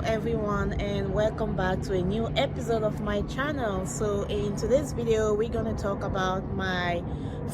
everyone, and welcome back to a new episode of my channel. So in today's video we're going to talk about my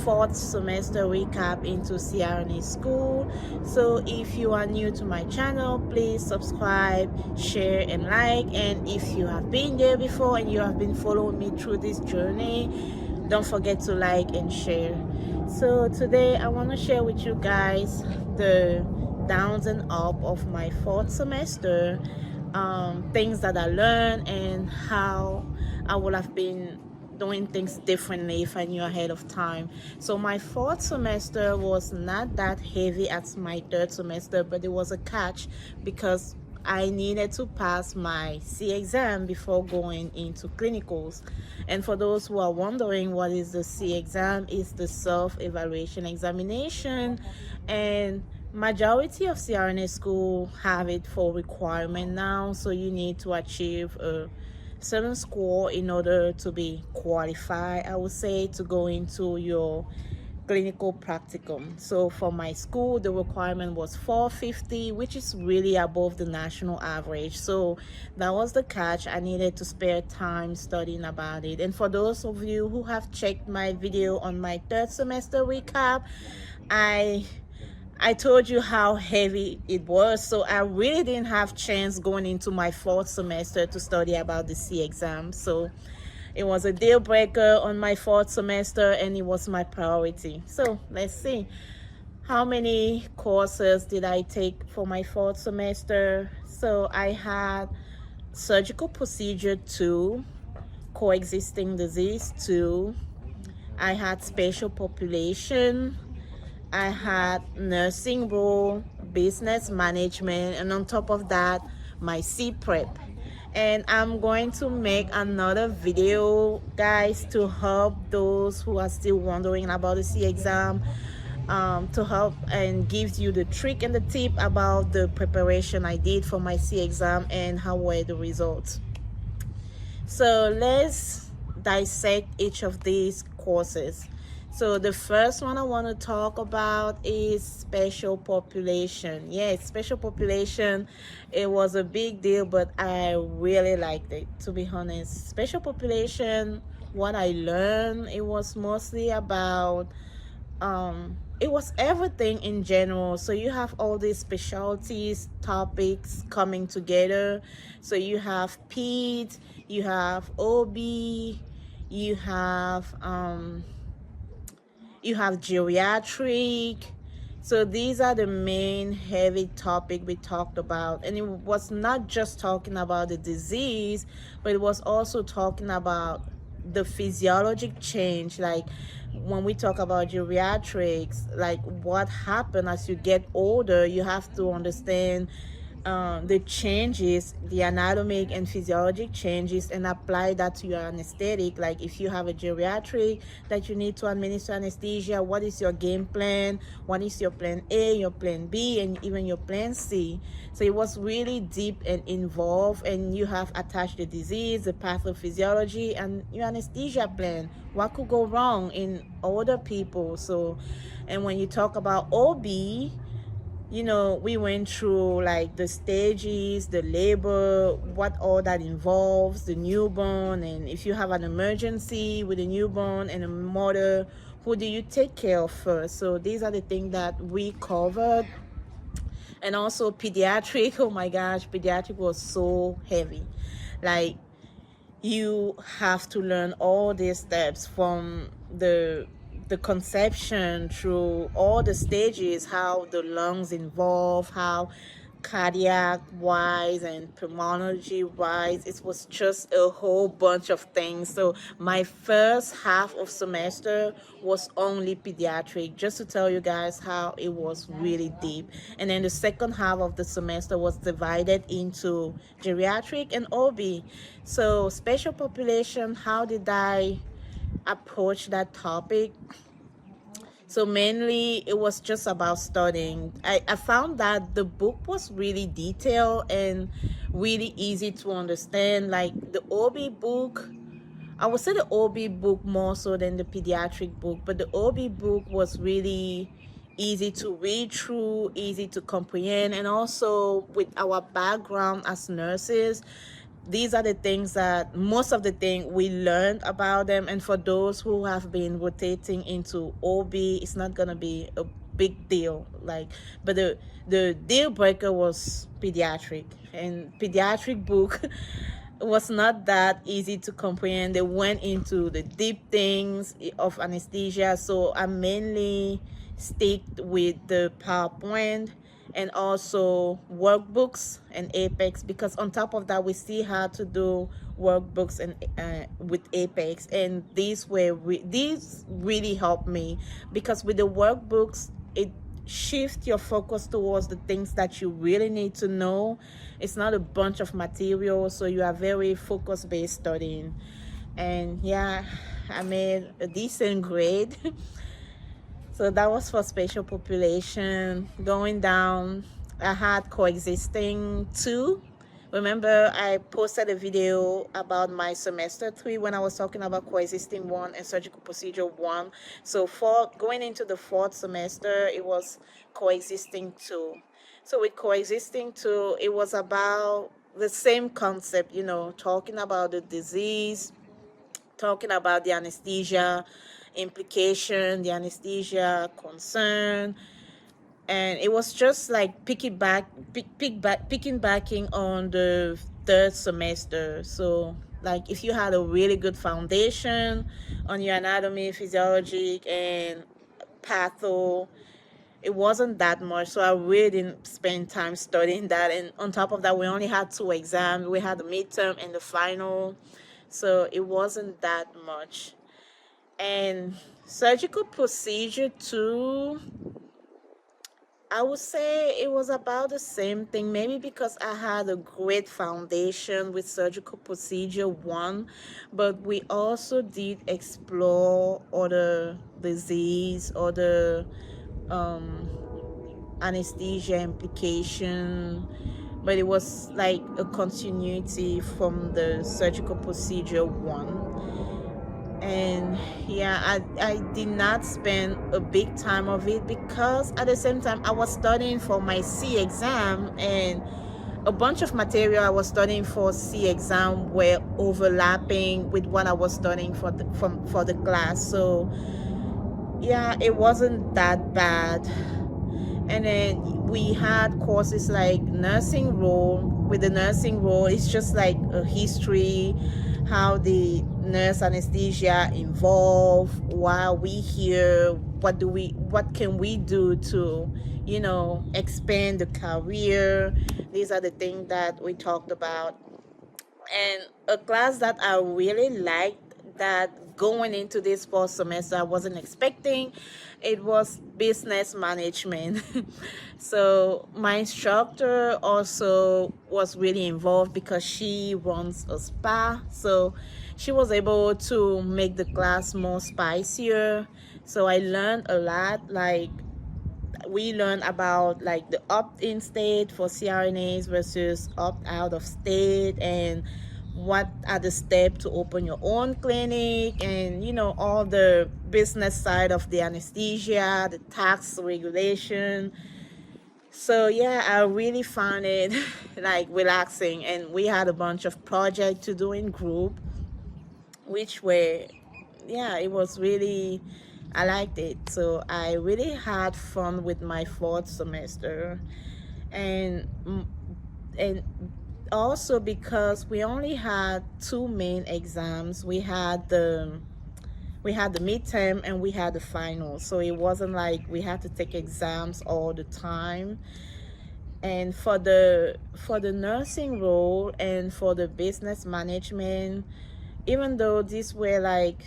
fourth semester recap into CRNA school. So if you are new to my channel, please subscribe, share and like, and if you have been there before and you have been following me through this journey, don't forget to like and share. So today I want to share with you guys the downs and up of my fourth semester, things that I learned and how I would have been doing things differently if I knew ahead of time. So my fourth semester was not that heavy as my third semester, but it was a catch because I needed to pass my C exam before going into clinicals. And for those who are wondering what is the C exam, it's the self-evaluation examination, and majority of CRNA school have it for requirement now, so you need to achieve a certain score in order to be qualified, I would say, to go into your clinical practicum. So for my school, the requirement was 450, which is really above the national average. So that was the catch. I needed to spare time studying about it. And for those of you who have checked my video on my third semester recap, I told you how heavy it was, so I really didn't have chance going into my fourth semester to study about the C exam. So it was a deal breaker on my fourth semester and it was my priority. So let's see, how many courses did I take for my fourth semester? So I had surgical procedure 2, coexisting disease 2, I had spatial population, I had nursing role, business management, and on top of that, my C prep. And I'm going to make another video, guys, to help those who are still wondering about the C exam, to help and gives you the trick and the tip about the preparation I did for my C exam and how were the results. So let's dissect each of these courses. So the first one I want to talk about is special population. Yes, special population, it was a big deal, but I really liked it, to be honest. Special population, what I learned, it was mostly about, it was everything in general. So you have all these specialties, topics coming together. So you have PED, you have OB, you have geriatric. So these are the main heavy topic we talked about, and it was not just talking about the disease, but it was also talking about the physiologic change. Like when we talk about geriatrics, like what happened as you get older, you have to understand the changes, the anatomic and physiologic changes, and apply that to your anesthetic. Like if you have a geriatric that you need to administer anesthesia, what is your game plan? What is your plan A, your plan B, and even your plan C? So it was really deep and involved, and you have attached the disease, the pathophysiology, and your anesthesia plan. What could go wrong in older people? So, and when you talk about OB, you know, we went through like the stages, the labor, what all that involves, the newborn, and if you have an emergency with a newborn and a mother, who do you take care of first? So these are the things that we covered. And also pediatric, oh my gosh, pediatric was so heavy. Like you have to learn all these steps from the conception through all the stages, how the lungs involve, how cardiac wise and pulmonology wise, it was just a whole bunch of things. So my first half of semester was only pediatric, just to tell you guys how it was really deep. And then the second half of the semester was divided into geriatric and OB. So special population, how did I approach that topic? So mainly it was just about studying. I found that the book was really detailed and really easy to understand. Like the OB book, I would say the OB book more so than the pediatric book, but the OB book was really easy to read through, easy to comprehend. And also with our background as nurses, these are the things that most of the thing we learned about them. And for those who have been rotating into OB, it's not gonna be a big deal. Like, but the deal breaker was pediatric, and pediatric book was not that easy to comprehend. They went into the deep things of anesthesia, so I mainly stick with the PowerPoint and also workbooks and Apex, because on top of that we still had to do workbooks and with Apex, and these really helped me, because with the workbooks it shift your focus towards the things that you really need to know. It's not a bunch of material, so you are very focus based studying. And yeah, I made a decent grade. So that was for special population. Going down, I had coexisting 2. Remember, I posted a video about my semester 3 when I was talking about coexisting 1 and surgical procedure 1. So for going into the 4th semester, it was coexisting 2. So with coexisting 2, it was about the same concept, talking about the disease, talking about the anesthesia implication, the anesthesia concern, and it was just like picking backing on the 3rd semester. So like if you had a really good foundation on your anatomy, physiology, and patho, it wasn't that much, so I really didn't spend time studying that. And on top of that, we only had 2 exams. We had the midterm and the final, so it wasn't that much. And surgical procedure 2, I would say it was about the same thing, maybe because I had a great foundation with surgical procedure 1, but we also did explore other disease, other anesthesia implication, but it was like a continuity from the surgical procedure 1. And yeah, I did not spend a big time of it, because at the same time I was studying for my C exam, and a bunch of material I was studying for C exam were overlapping with what I was studying for the class. So yeah, it wasn't that bad. And then we had courses like nursing role. With the nursing role, it's just like a history, how the nurse anesthesia involve, why are we here, what can we do to expand the career. These are the things that we talked about. And a class that I really liked, that going into this fall semester I wasn't expecting, it was business management. So my instructor also was really involved, because she runs a spa, so she was able to make the class more spicier. So I learned a lot. Like, we learned about like the opt-in state for CRNAs versus opt-out of state, and what are the steps to open your own clinic, and all the business side of the anesthesia, the tax regulation. So yeah, I really found it like relaxing, and we had a bunch of projects to do in group, which were, yeah, it was really, I liked it. So I really had fun with my 4th semester. And also because we only had 2 main exams. We had the midterm and we had the final, so it wasn't like we had to take exams all the time. And for the nursing role and for the business management, even though these were like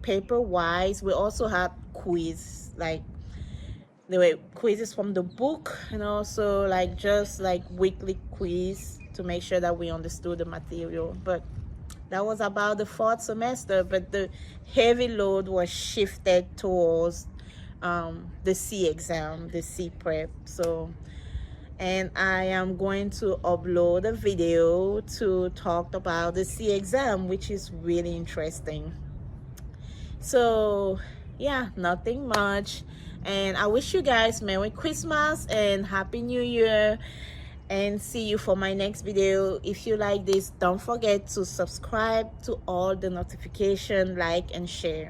paper wise, we also had quiz. Like, there were quizzes from the book, and also like just like weekly quiz to make sure that we understood the material. But that was about the 4th semester. But the heavy load was shifted towards the C exam, the C prep. So, and I am going to upload a video to talk about the C exam, which is really interesting. So yeah, nothing much. And I wish you guys Merry Christmas and Happy New Year, and see you for my next video. If you like this, don't forget to subscribe to all the notification, like and share.